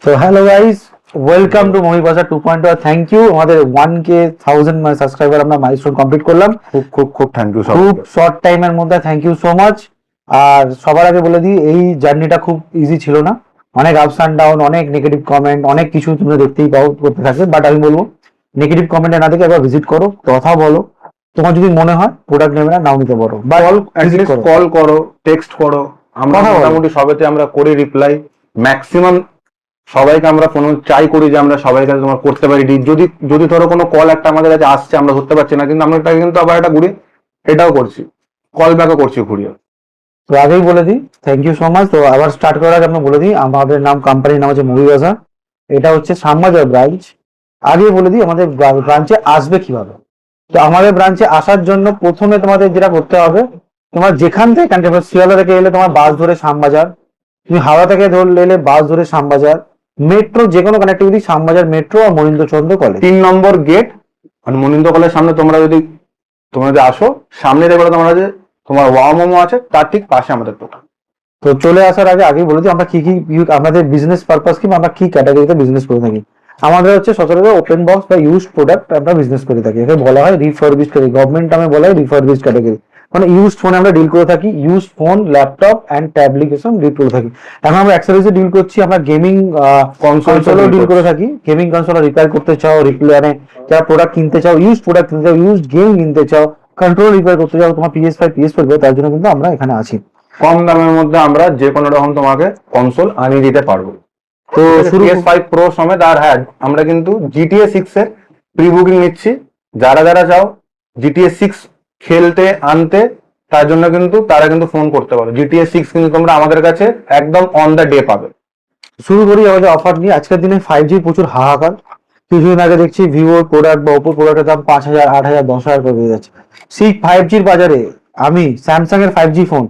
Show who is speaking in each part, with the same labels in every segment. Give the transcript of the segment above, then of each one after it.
Speaker 1: তো hello guys, welcome to মহি বাজার 2.0। Thank you, আমাদের 1K 1000 সাবস্ক্রাইবার আমরা মাইলস্টোন কমপ্লিট করলাম
Speaker 2: খুব থ্যাংক ইউ
Speaker 1: খুব শর্ট টাইমের মধ্যে। Thank you so much. আর সবার আগে বলে দিই, এই জার্নিটা খুব ইজি ছিল না, অনেক আপস অ্যান্ড ডাউন, অনেক নেগেটিভ কমেন্ট, অনেক কিছু তোমরা দেখতেই পাও করতে থাকবে। বাট আমি বলবো নেগেটিভ কমেন্টে না দেখে একবার ভিজিট করো, কথা বলো। তোমার যদি মনে হয় প্রোডাক্ট নেবে না, নাও নিতে পারো, বা
Speaker 2: কল করো, টেক্সট করো। আমরা মোটামুটি সবেতে আমরা করি রিপ্লাই। ম্যাক্সিমাম সবাইকে আমরা ফোন ট্রাই করি যে আমরা সবাই কাছে তোমার করতে পারি। যদি ধরো কোনো কল একটা আমাদের কাছে আসছে, আমরা ধরতে পারছি না, কিন্তু আমরা কিন্তু আবার এটা ঘুরে এটাও করছি, কল ব্যাকও করছি ঘুরিয়ে।
Speaker 1: তো আগেই বলে দিই, থ্যাংক ইউ সো মাচ। তো আবার স্টার্ট করার আগে আমরা বলে দিই, আমাদের নাম, কোম্পানির নাম হচ্ছে মুভি বাজার। এটা হচ্ছে শ্যামবাজার ব্রাঞ্চ। আগেই বলে দিই আমাদের ব্রাঞ্চে আসবে কিভাবে। তো আমাদের ব্রাঞ্চে আসার জন্য প্রথমে তোমাদের যেটা করতে হবে, তোমার যেখান থেকে শিয়ালদা থেকে এলে তোমার বাস ধরে শ্যামবাজার, তুমি হাওড়া থেকে ধরলে এলে বাস ধরে শ্যামবাজার, মেট্রো যে কোনো কানেক্টিভিটি শ্যামবাজার মেট্রো আর মনীন্দ্রচন্দ্র কলেজ
Speaker 2: 3 নম্বর গেট। মানে মনীন্দ্র কলেজের সামনে তোমরা যদি আসো, সামনে দেখবে তোমরা যে তোমার ওয়াও মোমো আছে, তার ঠিক পাশে আমাদের দোকান।
Speaker 1: তো চলে আসার আগে আগেই বলে দিই আমরা কি আমাদের বিজনেস পারপাস কি, আমরা কি ক্যাটাগরিতে বিজনেস করে থাকি। আমাদের হচ্ছে সচরাচর ওপেন বক্স বা ইউজ প্রোডাক্ট আমরা বিজনেস করে থাকি। একে বলা হয় রিফারবিশড ক্যাটাগরি, গভর্নমেন্ট নামে বলা হয় রিফারবিশড ক্যাটাগরি। মানে ইউজ ফোন আমরা ডিল করে থাকি, ইউজ ফোন, ল্যাপটপ অ্যান্ড ট্যাবলিকেশন ডিল করে থাকি। এখন আমরা অ্যাক্সেসরিজে ডিল করছি, আমরা গেমিং কনসোলও ডিল করে থাকি। গেমিং কনসোল রিপেয়ার করতে চাও, মানে যারা প্রোডাক্ট কিনতে চাও, ইউজ প্রোডাক্ট কিনতে চাও, ইউজ গেম কিনতে চাও, কন্ট্রোল রিপেয়ার করতে চাও, তোমার PS5 PS4 তার জন্য কিন্তু আমরা এখানে আছি।
Speaker 2: কম দামের মধ্যে আমরা যে কোনো রকম তোমাকে কনসোল আনিয়ে দিতে পারবো। তো PS5 Pro সমেত। আর হ্যাঁ, আমরা কিন্তু GTA 6 এর প্রি বুকিং নিচ্ছি। যারা চাও GTA 6 খেলতে আনতে, তার জন্য কিন্তু তারা কিন্তু ফোন করতে পারো। GTA 6 কিন্তু তোমরা আমাদের কাছে একদম অন দ্য ডে পাবে।
Speaker 1: শুরু করি আমাদের অফার নিয়ে। আজকের দিনে 5G প্রচুর হাহাকার। কিছুদিন আগে দেখছি ভিভোর প্রোডাক্ট বা ওপোর প্রোডাক্টের দাম 5,000, 8,000, 10,000 করে দিয়ে যাচ্ছে। সেই 5Gর বাজারে আমি স্যামসাং এর 5G phone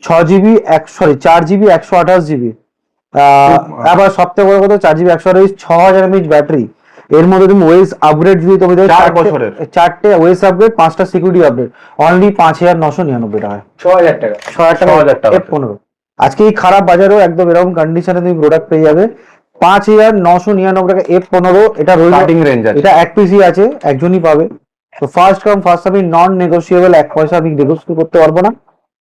Speaker 1: 6GB 4GB 128GB, আবার সবথেকে বড় কথা 4GB 128, 6000 mAh ব্যাটারি। এর মধ্যে তুমি ওয়েস আপগ্রেড যদি তুমি
Speaker 2: 4 বছরের
Speaker 1: 4টে ওয়েস আপগ্রেড, 5টা সিকিউরিটি আপগ্রেড, অনলি 5,999 টাকা,
Speaker 3: 6,000 টাকা,
Speaker 1: 6,000 টাকা F15। আজকে এই খারাপ বাজারেও একদম এরকম কন্ডিশনে তুমি প্রোডাক্ট পেয়ে যাবে 5,999 টাকা F15। এটা
Speaker 2: স্টার্টিং রেঞ্জ আছে,
Speaker 1: এটা এক পিসি আছে, একজনই পাবে। তো ফার্স্ট কাম ফার্স্ট সার্ভ, নন নেগোসিয়েবল, এক পয়সা আমি নেগোসিয়েট করতে পারবো না।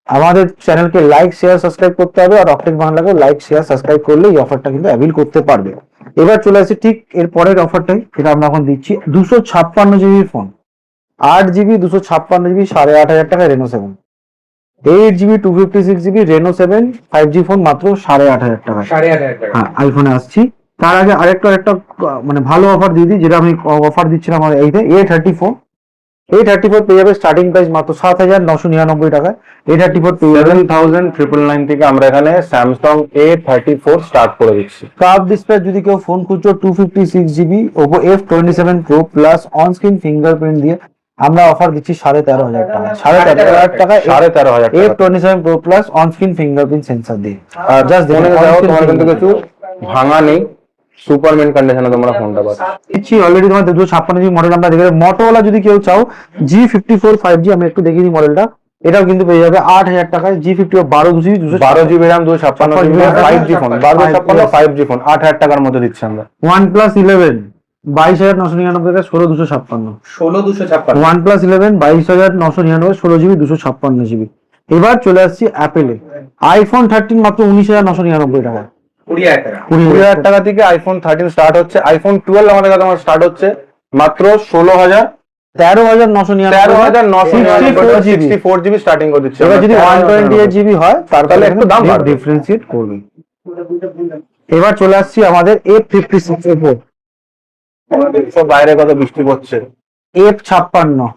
Speaker 1: আমাদের চ্যানেলকে লাইক শেয়ার সাবস্ক্রাইব করতে হবে, আর অকটেক বাংলাকে লাইক শেয়ার সাবস্ক্রাইব করলে এই অফারটা কিন্তু অ্যাভেল করতে পারবে। এবার চলে আসছি ঠিক এর পরের অফারটাই, যেটা আমরা এখন দিচ্ছি। 256GB ফোন, 8GB 256GB, 8,500 টাকা Reno 7, 8GB 256GB Reno 7 5G phone মাত্র 8,500 টাকা।
Speaker 3: 8,500 টাকা।
Speaker 1: হ্যাঁ, আইফোনে আসছি। তার আগে আরেকটা মানে ভালো অফার দিয়ে দিই, যেটা আমি অফার দিচ্ছিলাম আমাদের এইতে। A34 পেয়ে যাবে স্টার্টিং প্রাইস মাত্র 7,999 টাকায়। A34 পেয়ে যাবে
Speaker 2: 7,999 থেকে আমরা এখানে স্যামসাং A34 স্টার্ট করে দিচ্ছি।
Speaker 1: কার্ভ ডিসপ্লে যদি কেউ ফোন খুঁজছো 256GB Oppo F27 Pro plus on screen fingerprint দিয়ে আমরা অফার দিচ্ছি 13,500 টাকা। 13,500 টাকা
Speaker 2: 13,500
Speaker 1: F27 Pro plus on screen fingerprint sensor দিয়ে।
Speaker 2: আর জাস্ট দেখে যাও, তোমার কিন্তু কিছু ভাঙা নেই, সুপারম্যান কন্ডিশনে তোমরা ফোনটা পাচ্ছ।
Speaker 1: দিচ্ছি অলরেডি তোমার 256GB মডেল আমরা দেখে। মোটোরোলা যদি কেউ চাও G54 5G, আমি একটু দেখিয়ে দিই মডেলটা। এটাও কিন্তু পেয়ে যাবে 8,000 টাকায়। G54
Speaker 2: 12GB RAM 256GB 5G phone, 1256 5G phone 8,000 টাকার মধ্যে দিচ্ছি আমরা।
Speaker 1: OnePlus 11 22,999 টাকা, 16,256।
Speaker 3: 16,256।
Speaker 1: OnePlus 11 22,999, 16GB 256GB। এবার চলে আসছি অ্যাপেলে। iPhone 13 মাত্র 19,999 টাকা।
Speaker 3: 20,000 টাকা।
Speaker 2: 20,000 টাকা থেকে iPhone 13 স্টার্ট হচ্ছে। iPhone 12 আমাদের কাছে স্টার্ট হচ্ছে মাত্র
Speaker 1: 13,999
Speaker 2: 64GB স্টার্টিং করে দিচ্ছে।
Speaker 1: এবার যদি 128GB হয়
Speaker 2: তাহলে একটু দাম
Speaker 1: ডিফারেন্সিয়েট করবে। এবার চলে আসছি আমাদের F56 Oppo
Speaker 2: বাইরে কত বৃষ্টি পড়ছে।
Speaker 1: F56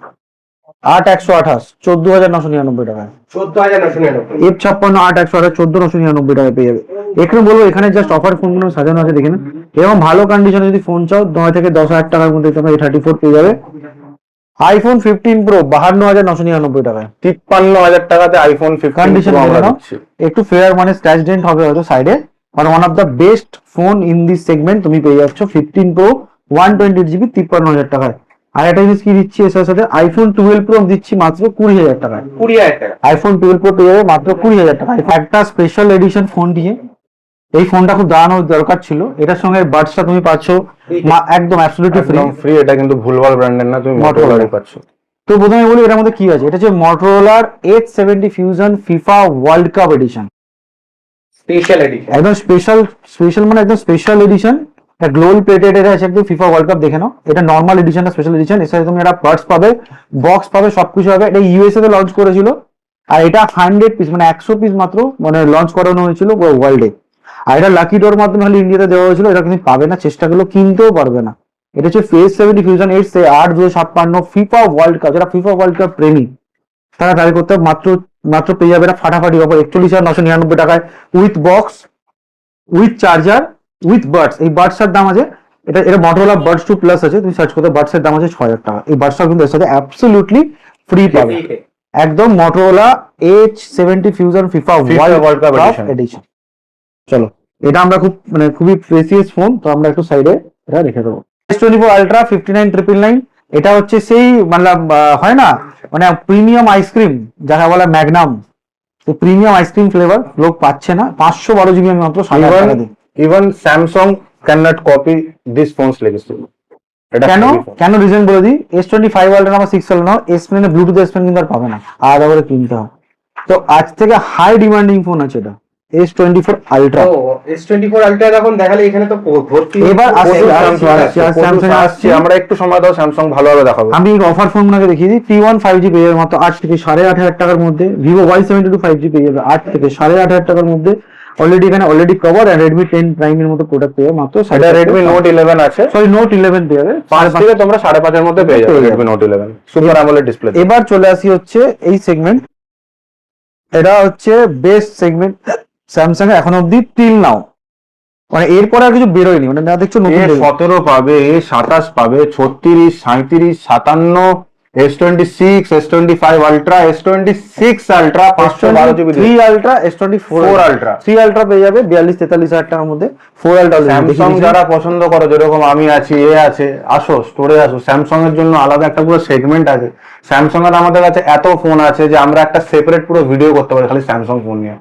Speaker 1: 8,128, 14,999 টাকায়।
Speaker 3: 14,999।
Speaker 1: F56 8,128, 14,999 টাকায় পেয়ে যাবে। এখানে বলবো, এখানে জাস্ট অফার ফোনগুলো সাজানো আছে দেখে না। এবং ভালো কন্ডিশনে যদি ফোন চাও 9 থেকে 10,000 টাকার মধ্যে তোমরা A34 পেয়ে যাবে। iPhone 15 Pro 52,999 টাকায়।
Speaker 2: 53,000 টাকাতে iPhone 15
Speaker 1: কন্ডিশন
Speaker 2: Pro আমরা দিচ্ছি।
Speaker 1: একটু ফেয়ার, মানে স্ক্র্যাচ ডেন্ট হবে হয়তো সাইডে, আর one of the best phone in this segment তুমি পেয়ে যাচ্ছ 15 Pro 128GB 53,000 টাকায়। আর একটা জিনিস কি দিচ্ছি এর সাথে, iPhone 12 Pro দিচ্ছি মাত্র 20,000 টাকায়।
Speaker 3: 20,000 টাকা।
Speaker 1: iPhone 12 Pro পেয়ে যাবে মাত্র 20,000 টাকায়। একটা স্পেশাল এডিশন ফোন দিয়ে এই ফোনটা খুব দাঁড়ানোর দরকার ছিল, এটার সঙ্গে বাডসটা তুমি পাচ্ছ একদম অ্যাবসলিউটলি ফ্রি।
Speaker 2: একদম ফ্রি, এটা কিন্তু ভুলভাল ব্র্যান্ডের না, তুমি মোটরোলারই পাচ্ছ।
Speaker 1: তো প্রথমে বলি এটার মধ্যে কি আছে, এটা হচ্ছে মটোরোলার H70 fusion FIFA world cup edition,
Speaker 3: special edition.
Speaker 1: একদম স্পেশাল মানে একদম স্পেশাল এডিশন। এটা গ্লোবাল প্লেটেড, এটা আছে একদম ফিফা ওয়ার্ল্ড কাপ দেখে নাও। এটা নর্মাল এডিশনটা স্পেশাল এডিশন, এর সাথে তুমি একটা পার্টস পাবে, বক্স পাবে, সবকিছু হবে। এটা ইউএসএ তে লঞ্চ করেছিল, আর এটা 100 পিস মানে 100 পিস মাত্র মানে লঞ্চ করানো হয়েছিল ওয়ার্ল্ডে। আর এটা লাকি ডোর মাধ্যমে খালি ইন্ডিয়াতে দেওয়া হয়েছিল, এটা কিন্তু পাবে না, চেষ্টা করলেও কিনতেও পারবে না। এটা হচ্ছে H70 fusion 8/256 FIFA world cup, যারা ফিফা ওয়ার্ল্ড কাপ প্রেমী তারা ট্রাই করতে হবে। মাত্র পেয়ে যাবে এটা ফাটাফাটি অফার 41,999 টাকায়, with box, with charger, with Buds. এই বাডসটার দাম আছে, এটা মটোরোলা বাডস 2 প্লাস আছে, তুমি সার্চ করতে, বাডসের দাম আছে 6,000 টাকা। এই বাডসটা কিন্তু এর সাথে অ্যাবসলিউটলি ফ্রি পাবে, একদম Motorola H70 fusion FIFA world cup edition. চলো, এটা আমরা খুবই প্রেসিয়াস ফোন, তো আমরা একটু সাইডে এটা রেখে দেবো। S24 আলট্রা 59,999, এটা হচ্ছে সেই মানে হয় না মানে প্রিমিয়াম আইসক্রিম যাকে বলে ম্যাগনাম, তো প্রিমিয়াম আইসক্রিম ফ্লেভার লোক পাচ্ছে না। 512 জিবি আমি মাত্র 7,000 টাকা দিই।
Speaker 2: Even Samsung can not copy this phones legacy. এটা
Speaker 1: কেন রিজন বলে দিই, S25 আলট্রা আমার 6 না, S pen bluetooth S pen কিন্তু আর পাবে না, আলাদা করে কিনতে হবে। তো আজ থেকে হাই ডিমান্ডিং ফোন আছে এটা S24 আলট্রা।
Speaker 3: ও S24 আলট্রা যখন দেখালে এখানে তো ভর্তি।
Speaker 1: এবার
Speaker 2: স্যামসাং আসছে, আমরা একটু সময় দাও, স্যামসাং ভালোভাবে দেখাবো।
Speaker 1: আমি অফার ফোন গুলোকে দেখিয়ে দিই। T1 5G পেয়ে যাবে মাত্র 8 থেকে 8,500 টাকার মধ্যে। Vivo Y72 5G পেয়ে যাবে 8 থেকে 8,500 টাকার মধ্যে। অলরেডি কভার, আর Redmi 10 Prime এর মতো প্রোডাক্ট পেয়ে যাবে মাত্র।
Speaker 2: এটা Redmi Note 11 আছে,
Speaker 1: সরি Note 11 পেয়ে যাবে
Speaker 2: 5 থেকে তোমরা 5.5 এর মধ্যে পেয়ে যাবে Redmi Note 11 super AMOLED display.
Speaker 1: এবার চলে আসি হচ্ছে এই সেগমেন্ট, এটা হচ্ছে বেস্ট সেগমেন্ট স্যামসাং এর এখন অবধি টিল নাও, মানে এরপরে আর কিছু বেরোয়নি, মানে না দেখছো নতুন
Speaker 2: 17 পাবে, 27 পাবে, 36, 37, 57, S26, S25 ultra, S26 ultra 512 GB,
Speaker 1: 3 ultra, S24
Speaker 2: ultra,
Speaker 1: 3 ultra পেয়ে যাবে 42-43,000 টাকার মধ্যে। 4 আলট্রা
Speaker 2: স্যামসাং যারা পছন্দ করো, যেরকম আমি আছি, আছে, আসো স্টোরে আসো। স্যামসাং এর জন্য আলাদা একটা পুরো সেগমেন্ট আছে। স্যামসাং এর আমাদের কাছে এত ফোন আছে যে আমরা একটা সেপারেট পুরো ভিডিও করতে পারি খালি স্যামসাং ফোন নিয়ে।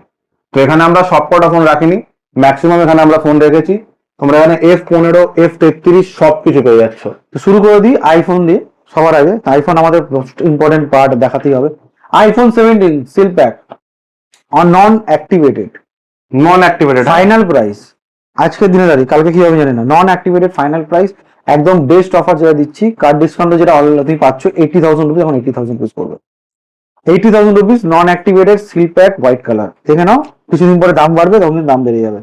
Speaker 2: তো এখানে আমরা সবকটা ফোন রাখিনি, ম্যাক্সিমাম এখানে আমরা ফোন রেখেছি। তোমরা এখানে F15, F33 সবকিছু পেয়ে যাচ্ছ।
Speaker 1: তো শুরু করে দিই আইফোন দিয়ে সবার আগে। আইফোন আমাদের ইম্পর্টেন্ট পার্ট দেখাতেই হবে। iPhone 17 seal pack on non activated final price আজকের দিনে দাঁড়িয়ে, কালকে কি হবে জানি না। নন অ্যাক্টিভেটেড ফাইনাল প্রাইস, একদম বেস্ট অফার যেটা দিচ্ছি, কার্ড ডিসকাউন্টে যেটা অলরেডি তুমি পাচ্ছ 80,000 রুপিস, এখন 80,000 রুপিস পড়বে। 80,000 rupees non activated seal pack white colour, দেখে নাও। কিছুদিন পরে দাম বাড়বে, তখন দাম বেড়ে যাবে।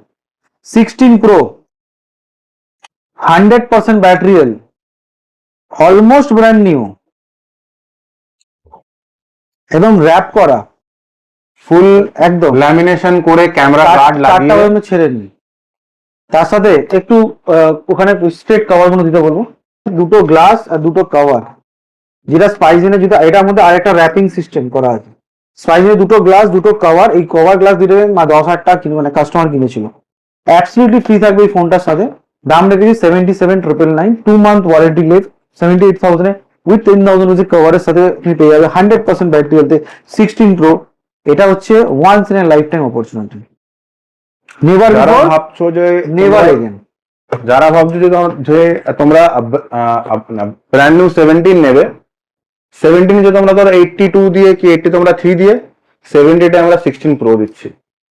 Speaker 1: 16 Pro 100% battery health, almost brand new, এবং র্যাপ করা ফুল, একদম
Speaker 2: ল্যামিনেশন করে ক্যামেরা গার্ড লাগিয়ে
Speaker 1: ছেড়ে নি। তার সাথে একটু ওখানে স্ট্রেট কভার গুলো দিতে বলবো, দুটো গ্লাস আর দুটো কভার, যেটা স্পাইসিনের যেটা এটার মধ্যে আরেকটা র্যাপিং সিস্টেম করা আছে। স্পাইসিনের দুটো গ্লাস, দুটো কভার, এই কভার গ্লাস দিতে 10,000 টাকা কিনে, মানে কাস্টমার কিনেছিল। অ্যাবসলিউটলি ফ্রি থাকবে এই ফোনটার সাথে। দাম রেখেছি 77,999, 2 মান্থ ওয়ারেন্টি লেভ 78,000 এ, উইথ 10,000 রুপিস কভারের সাথে তুমি পেয়ে যাবে 100% ব্যাটারি হেলথে 16 Pro। এটা হচ্ছে once in a lifetime opportunity, never
Speaker 2: যারা
Speaker 1: বিফোর,
Speaker 2: ভাবছো যে
Speaker 1: নেভার এগেন।
Speaker 2: যারা ভাবছো যে তোমরা ব্র্যান্ড নিউ 17 নেবে, 17 যে তোমরা ধরো 82 দিয়ে কি 80 তোমরা 3 দিয়ে, 70 আমরা 16 Pro দিচ্ছি।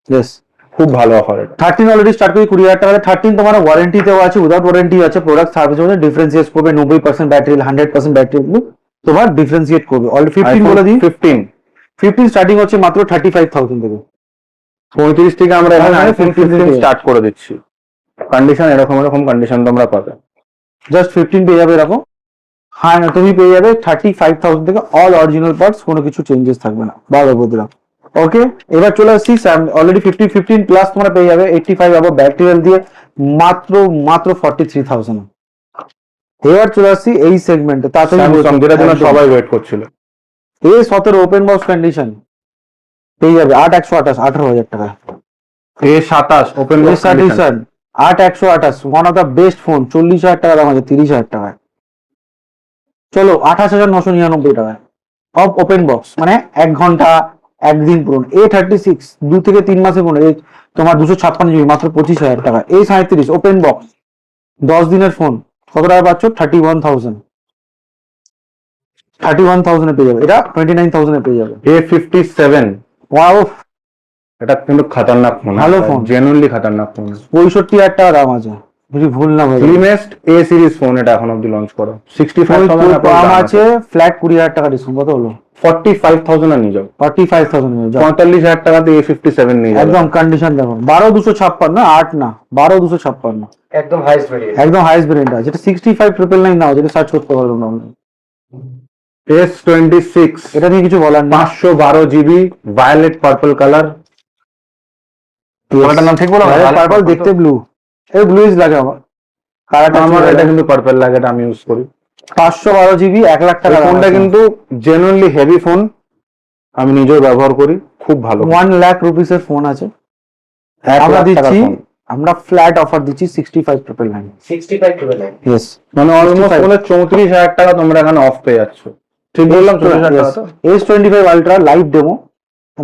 Speaker 1: ইয়েস,
Speaker 2: খুব ভালো অফার এটা।
Speaker 1: 13 অলরেডি স্টার্ট করি 20,000 টাকা। 13 তোমার ওয়ারেন্টিতেও আছে, উইদাউট ওয়ারেন্টি আছে। প্রোডাক্ট সার্ভিস মধ্যে ডিফারেন্সিয়েট করবে, 90% ব্যাটারি, 100% ব্যাটারি তোমার ডিফারেন্সিয়েট করবে। অলরেডি 15 বলে দিই, 15 স্টার্টিং হচ্ছে মাত্র 35,000 থেকে।
Speaker 2: 35 থেকে আমরা এখানে
Speaker 1: হ্যাঁ,
Speaker 2: iPhone 15 স্টার্ট করে দিচ্ছি। কন্ডিশন এরকম কন্ডিশন তোমরা পাবে।
Speaker 1: জাস্ট 15 পেয়ে যাবে এরকম। হ্যাঁ, তুমি পেয়ে যাবে 35,000 থেকে, অল অরিজিনাল পার্টস, কোনো কিছু চেঞ্জেস থাকবে না। বারবার বললাম। ওকে, এবার চলে আসছি অলরেডি 15 প্লাস তোমরা পেয়ে যাবে 85 আবার ব্যাটারি হেলথ দিয়ে মাত্র 43,000। এবার চলে আসছি এই সেগমেন্টে, তাড়াতাড়ি
Speaker 2: যেটার জন্য সবাই ওয়েট করছিল।
Speaker 1: A17 ওপেন বক্স কন্ডিশন পেয়ে যাবে 8,128, 18,000 টাকা।
Speaker 2: A27 open box condition
Speaker 1: 8,128, one of the best phone, 40,000 টাকা দাম আছে, 30,000 টাকায়। চলো 28,999 টাকায় অফ ওপেন বক্স, মানে 1 ঘন্টা একদিন পুরনো। A36 2 থেকে 3 মাসে পুরনো, এই তোমার 256 GB মাত্র 25,000 টাকা। A37 ওপেন বক্স 10 দিনের ফোন কত টাকা পাচ্ছ? 31,000 পেয়ে যাবে। এটা 29,000 পেয়ে যাবে।
Speaker 2: A57
Speaker 1: ওয়াও,
Speaker 2: এটা কিন্তু খাতারনাক ফোন,
Speaker 1: ভালো ফোন।
Speaker 2: জেনুইনলি খাতারনাক ফোন।
Speaker 1: 65,000 টাকা দাম আছে, যদি ভুল না হয়।
Speaker 2: ফিল্মেস্ট A সিরিজ ফোন, এটা এখন অব্দি লঞ্চ করো। 65,000
Speaker 1: দাম আছে, ফ্ল্যাট 20,000 টাকা ডিসকাউন্ট, কত হলো?
Speaker 2: 45,000 নিয়ে যাও।
Speaker 1: 45,000
Speaker 2: 45,000 টাকাতে A57 নিয়ে যাও।
Speaker 1: একদম কন্ডিশন দেখো, 12,256, 8 না 12,256,
Speaker 3: একদম হাইস্ট ভেরিয়েন্ট।
Speaker 1: একদম হাইস্ট ভেরিয়েন্ট আছে। যেটা 65,999 নাও, যেটা সার্চ করতে পারো তোমরা online।
Speaker 2: S26
Speaker 1: এটা নিয়ে কিছু বলার নেই।
Speaker 2: 512 GB ভায়োলেট পার্পল কালার। কালারটার নাম ঠিক বলো?
Speaker 1: পার্পল দেখতে ব্লু, এই ব্লুইজ লাগে আমার কালারটা।
Speaker 2: আমার এটা কিন্তু পার্পল লাগে, এটা আমি ইউজ করি।
Speaker 1: 512 GB 1 লাখ টাকা।
Speaker 2: ফোনটা কিন্তু জেনুইনলি হেভি ফোন, আমি নিজেও ব্যবহার করি, খুব ভালো।
Speaker 1: 1 লাখ রুপিস এর ফোন আছে।
Speaker 2: 1
Speaker 1: আমরা
Speaker 2: লাখ টাকার
Speaker 1: দিচ্ছি,
Speaker 2: ফোন।
Speaker 1: আমরা ফ্ল্যাট অফার দিচ্ছি 65,999।
Speaker 3: 65,999।
Speaker 1: ইয়েস,
Speaker 2: মানে অলমোস্ট 34,000 টাকা তোমরা এখানে অফ পেয়ে যাচ্ছ। ঠিক বললাম? 34,000 টাকা তো?
Speaker 1: S25 ultra live demo.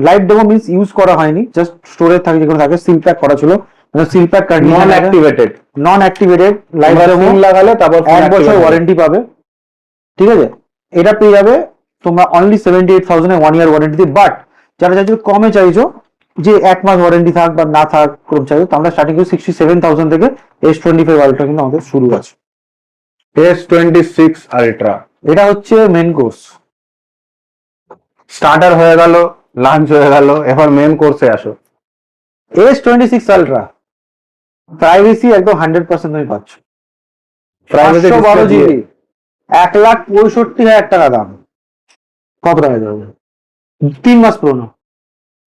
Speaker 1: Live demo means use করা হয়নি, জাস্ট স্টোরেজ থাকে, যেগুলো থাকে সিল প্যাক করা ছিল, সিল প্যাক
Speaker 2: নন অ্যাক্টিভেটেড।
Speaker 1: নন অ্যাক্টিভেটেড লাইভ ডেমো।
Speaker 2: লাগালে তারপর
Speaker 1: 1 বছর ওয়ারেন্টি পাবে, ঠিক আছে? এটা পেয়ে যাবে তোমরা অনলি 78,000 এ 1 ইয়ার ওয়ারেন্টি দিয়ে। বাট যারা চাইছো কমে চাইছো, যে 1 মাস ওয়ারেন্টি থাক বা না থাক কম চাইছো, তো আমরা স্টার্টিং করি 67,000 থেকে। S25 আলট্রা কিন্তু আমাদের শুরু আছে।
Speaker 2: S26 আলট্রা,
Speaker 1: এটা হচ্ছে মেন কোর্স।
Speaker 2: স্টার্টার হয়ে গেল, লাঞ্চ হয়ে গেল, এবার মেন কোর্সে আসো।
Speaker 1: S26 আলট্রা প্রাইভেসি একদম 100% তুমি পাচ্ছ।
Speaker 2: প্রাইভেসি
Speaker 1: 512 GB 1,65,000 টাকা দাম। কত টাকা যাবে? 3 মাস পুরনো।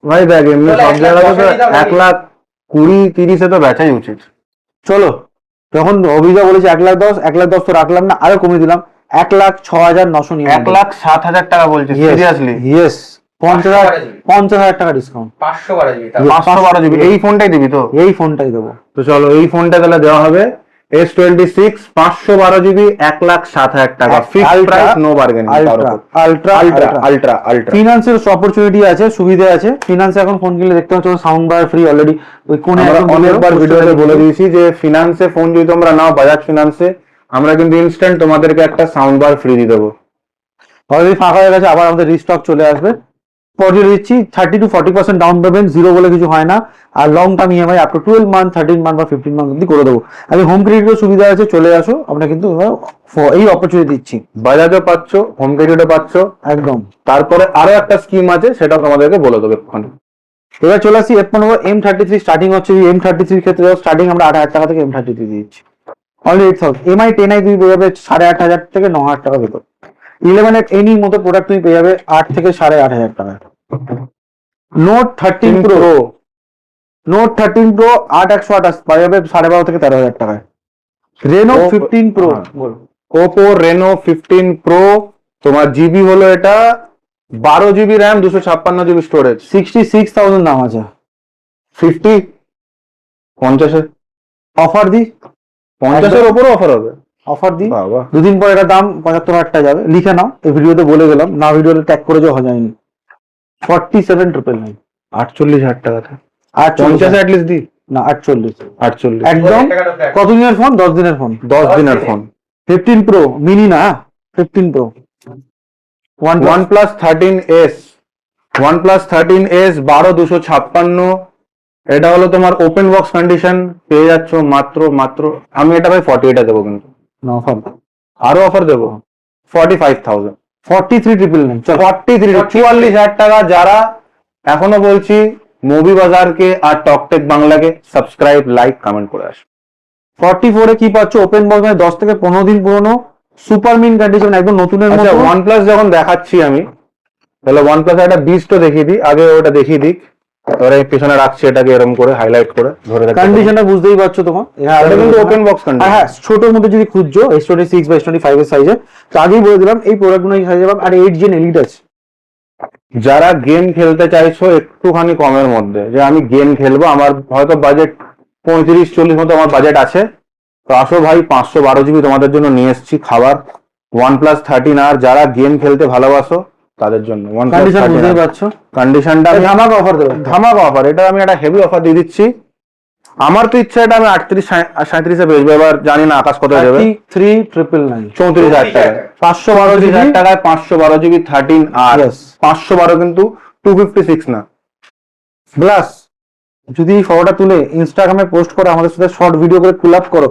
Speaker 2: ভাই দেখ, এমনি
Speaker 3: চলো,
Speaker 2: সব
Speaker 3: 1,10,000
Speaker 2: জায়গায় তো
Speaker 3: দাও,
Speaker 2: 1,20,30 তো বেচাই উচিত।
Speaker 1: চলো, যখন অভিযোগ বলেছে 1,10,000, 1,10,000 তো রাখলাম না, আরো কমিয়ে দিলাম 1,06,999।
Speaker 2: 1,07,000 টাকা বলছিস? সিরিয়াসলি?
Speaker 1: ইয়েস, 50,000 টাকা ডিসকাউন্ট।
Speaker 3: 512 GB।
Speaker 2: 512 GB এই ফোনটাই দিবি তো?
Speaker 1: এই ফোনটাই দেবো।
Speaker 2: তো চলো, এই ফোনটা তাহলে দেওয়া হবে। S26 512 GB 1,07,000 টাকা, fixed price, no bargaining.
Speaker 1: Ultra ultra
Speaker 2: ultra ultra ultra.
Speaker 1: ফিনান্সের অপরচুনিটি আছে, সুবিধা আছে। ফিনান্সে এখন ফোন কিনলে দেখতে পাচ্ছ সাউন্ড বার ফ্রি অলরেডি। ওই কোনে
Speaker 2: আমরা
Speaker 1: একদম
Speaker 2: অনেকবার ভিডিওতে বলে দিয়েছি যে ফিনান্সে ফোন যদি তোমরা নাও, বাজাজ ফিনান্সে, আমরা কিন্তু ইনস্ট্যান্ট তোমাদেরকে একটা সাউন্ড বার ফ্রি দিয়ে দেবো।
Speaker 1: অলরেডি ফাঁকা হয়ে গেছে, আবার আমাদের রিস্টক চলে আসবে। পরে দিচ্ছি 30 to 40% ডাউন পেমেন্ট, জিরো বলে কিছু হয় না। আর long term EMI up to 12 month, 13 month বা 15 মান্থ অব্দি করে দেবো। আমি হোম ক্রেডিটের সুবিধা আছে, চলে আসো। আমরা কিন্তু এই অপরচুনিটি দিচ্ছি।
Speaker 2: বাজাজও পাচ্ছ, হোম ক্রেডিটও পাচ্ছ,
Speaker 1: একদম।
Speaker 2: তারপরে আরো একটা স্কিম আছে, সেটা তোমাদেরকে বলে দেবো এক্ষুনি।
Speaker 1: এবার চলে আসি F15 M33 স্টার্টিং হচ্ছে। M33 ক্ষেত্রে স্টার্টিং আমরা 8,000 টাকা থেকে M33 দিচ্ছি। অনলি 8,000 এমআই 10i তুমি পেয়ে যাবে 8,500 থেকে 9,000 টাকা ভেতর। 11 এর এনি মতো প্রোডাক্ট তুমি পেয়ে যাবে 8 থেকে 8,500 টাকা। নোট 13 প্রো, নোট 13 প্রো 8,128 পাওয়া যাবে 12,500 থেকে 13,000 টাকায়। Reno 15 pro,
Speaker 2: Oppo Reno 15 pro, তোমার জিবি হলো এটা 12 GB র্যাম, 256 GB স্টোরেজ,
Speaker 1: 66,000 দাম আছে।
Speaker 2: 50
Speaker 1: অফার দি,
Speaker 2: 50-এর উপরে অফার হবে।
Speaker 1: অফার দি।
Speaker 2: বাবা,
Speaker 1: দুদিন পর এটা দাম 75,000 টাকা যাবে। লিখে নাও, এই ভিডিওতে বলে গেলাম না, ভিডিওতে ট্যাগ করে যাওয়া যায়নি। 47,999।
Speaker 2: 48,000 টাকা।
Speaker 1: আর
Speaker 2: 50 অ্যাটলিস্ট দি
Speaker 1: না, 48
Speaker 2: 48
Speaker 1: একদম। কত দিনের ফোন? 10 দিনের ফোন।
Speaker 2: 10 দিনের ফোন।
Speaker 1: 15 প্রো মিনি না, 15 pro.
Speaker 2: OnePlus 13s, OnePlus 13s 12,256, এটা হলো তোমার ওপেন বক্স কন্ডিশন, পেয়ে যাচ্ছ মাত্র আমি এটা ভাই 48 দেবো, কিন্তু
Speaker 1: অফার
Speaker 2: আরো অফার দেবো 45,000।
Speaker 1: 43,999। চল
Speaker 2: 44,000 টাকা। যারা এখনো বলছি মুভি বাজারকে আর টকটেক বাংলাকে সাবস্ক্রাইব, লাইক, কমেন্ট করে আসো।
Speaker 1: 44 এ কি পাচ্ছ? ওপেন বক্স মানে 10 থেকে 15 দিন পুরনো, সুপার মিন কন্ডিশন, একদম নতুনের
Speaker 2: আচ্ছা,
Speaker 1: মতো।
Speaker 2: OnePlus যখন দেখাচ্ছি আমি, তাহলে OnePlus একটা বিস্ট দেখিয়ে দিই, আগে ওটা দেখিয়ে দিক, এবারে পেছনে রাখছি এটাকে এরকম করে হাইলাইট করে ধরে রাখছি।
Speaker 1: কন্ডিশনটা বুঝতেই পারছো তোমার।
Speaker 2: এটা কিন্তু ওপেন বক্স কন্ডিশন।
Speaker 1: হ্যাঁ, ছোটর মধ্যে যদি খুঁজছো S26 বা S25 এর সাইজে, তো আগেই বলে দিলাম এই প্রোডাক্টগুলো এই সাইজে পাবে। আর 8 জেন এলিট আছে।
Speaker 2: যারা গেম খেলতে চাইছো একটুখানি কমের মধ্যে, যে আমি গেম খেলবো, আমার হয়তো বাজেট 35-40 মতো আমার বাজেট আছে, তো আসো ভাই, 512 GB তোমাদের জন্য নিয়ে এসেছি খাবার, OnePlus 13R। যারা গেম খেলতে ভালোবাসো তাদের জন্য
Speaker 1: কন্ডিশন বুঝতেই পারছো,
Speaker 2: কন্ডিশনটা আমি
Speaker 1: ধামাকা অফার দেবো।
Speaker 2: ধামাকা অফার, এটা আমি একটা হেভি অফার দিয়ে দিচ্ছি। আমার তো ইচ্ছা এটা আমি 38-37 বেচবো, এবার জানি না আকাশ কত দেবে।
Speaker 1: 33,999
Speaker 2: 34,000 টাকা,
Speaker 1: 512
Speaker 2: 34,000
Speaker 1: জিবি
Speaker 2: টাকায় 512 জিবি 13 আর
Speaker 1: Yes.
Speaker 2: 512 কিন্তু 256 না।
Speaker 1: প্লাস যদি ফটোটা তুলে ইনস্টাগ্রামে পোস্ট করো, আমাদের সাথে শর্ট ভিডিও করে পুল আপ করো,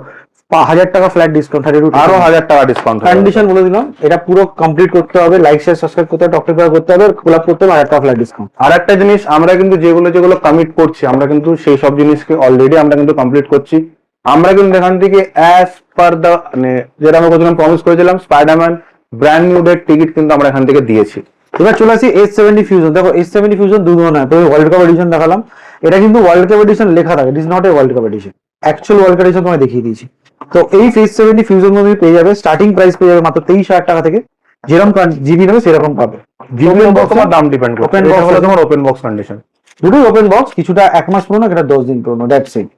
Speaker 1: 1000 টাকা ফ্ল্যাট ডিসকাউন্ট,
Speaker 2: আরো 1000 টাকা ডিসকাউন্ট।
Speaker 1: কন্ডিশন বলে দিলাম, এটা পুরো কমপ্লিট করতে হবে, লাইক শেয়ার সাবস্ক্রাইব করতে হবে, টপ টিপ করতে হবে, পুল আপ করতে হবে, 1000 টাকা ফ্ল্যাট ডিসকাউন্ট।
Speaker 2: আর একটা জিনিস, আমরা কিন্তু যেগুলো কমিট করছি, আমরা কিন্তু সেই সব জিনিসকে অলরেডি আমরা কিন্তু কমপ্লিট করছি। আমরা কিন্তু এখান থেকে অ্যাজ পার দ্য মানে যেটা আমরা কতজন প্রমিস করেছিলাম, Spiderman brand new date ticket কিন্তু আমরা এখান থেকে দিয়েছি।
Speaker 1: এবার চলে আসি S70 ফিউশন। দেখো S70 ফিউশন দু ধরনের, তো ওয়ার্ল্ড কাপ এডিশন দেখালাম, এটা কিন্তু ওয়ার্ল্ড কাপ এডিশন লেখা থাকে, it is not a world cup edition, actual world cup edition তোমায় দেখিয়ে দিয়েছি। তো এই S70 ফিউশন তুমি পেয়ে যাবে, স্টার্টিং প্রাইস পেয়ে যাবে মাত্র 23,000 টাকা থেকে, যেরকম জিবি নেবে সেরকম পাবে।
Speaker 2: ওপেন বক্স তোমার দাম ডিপেন্ড করে,
Speaker 1: Open
Speaker 2: এটা
Speaker 1: box
Speaker 2: হলো
Speaker 1: আছে।
Speaker 2: তোমার ওপেন বক্স কন্ডিশন।
Speaker 1: দুটোই ওপেন বক্স, কিছুটা 1 মাস পুরনো, এটা 10 দিন পুরনো, দ্যাটস ইট।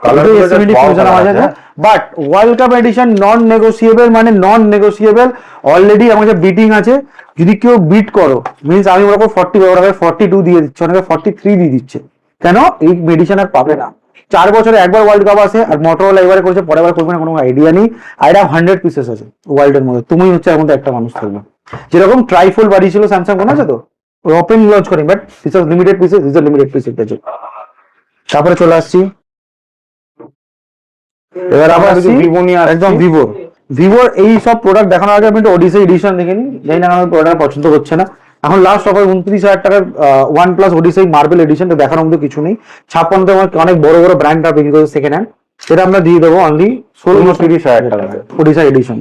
Speaker 2: Colour
Speaker 1: দুটোই
Speaker 2: গুলো
Speaker 1: S70
Speaker 2: just wow
Speaker 1: fusion
Speaker 2: colour
Speaker 1: আছে,
Speaker 2: আছে।
Speaker 1: But world cup edition non negotiable, মানে নন নেগোসিয়েবল। অলরেডি আমাদের বিটিং আছে, যদি কেউ বিট করো মিন্স আমি ওরকম 40 ওরা 42 দিয়ে দিচ্ছে, অনেকে 43 দিয়ে দিচ্ছে, কেন এই মেডিসিন আর পাবে না। 4 বছরে একবার ওয়ার্ল্ড কাপ আসে, আর মোটরোলা এবারে করেছে, পরের বার করবে না, কোনো আইডিয়া নেই। আর এটা 100 পিসেস আছে ওয়ার্ল্ডের মধ্যে, তুমি হচ্ছে এর মধ্যে একটা মানুষ থাকবে। যেরকম ট্রাইফোল বাড়িয়েছিল স্যামসাং, মনে আছে তো, ওপেন লঞ্চ করেন, but this is limited pieces, this is limited piece এর জন্য। তারপরে চলে আসছি, এবার আবার আসছি
Speaker 2: ভিভো নিয়ে আসছি।
Speaker 1: একদম ভিভোর এই সব প্রোডাক্ট দেখানোর আগে আমি একটু ওডিসি এডিশন দেখে নিই, জানি না আমার প্রোডাক্ট পছন্দ করছে না। এখন লাস্ট অফার 29,000 টাকার OnePlus ওডিসি মার্বেল এডিশন, তো দেখানোর মধ্যে কিছু নেই। 56 আমার অনেক বড় বড় ব্র্যান্ডটা বিক্রি করে সেকেন্ড হ্যান্ড, সেটা আমরা দিয়ে দেবো অনলি
Speaker 2: 29,000 টাকা
Speaker 1: ওডিসি এডিশন।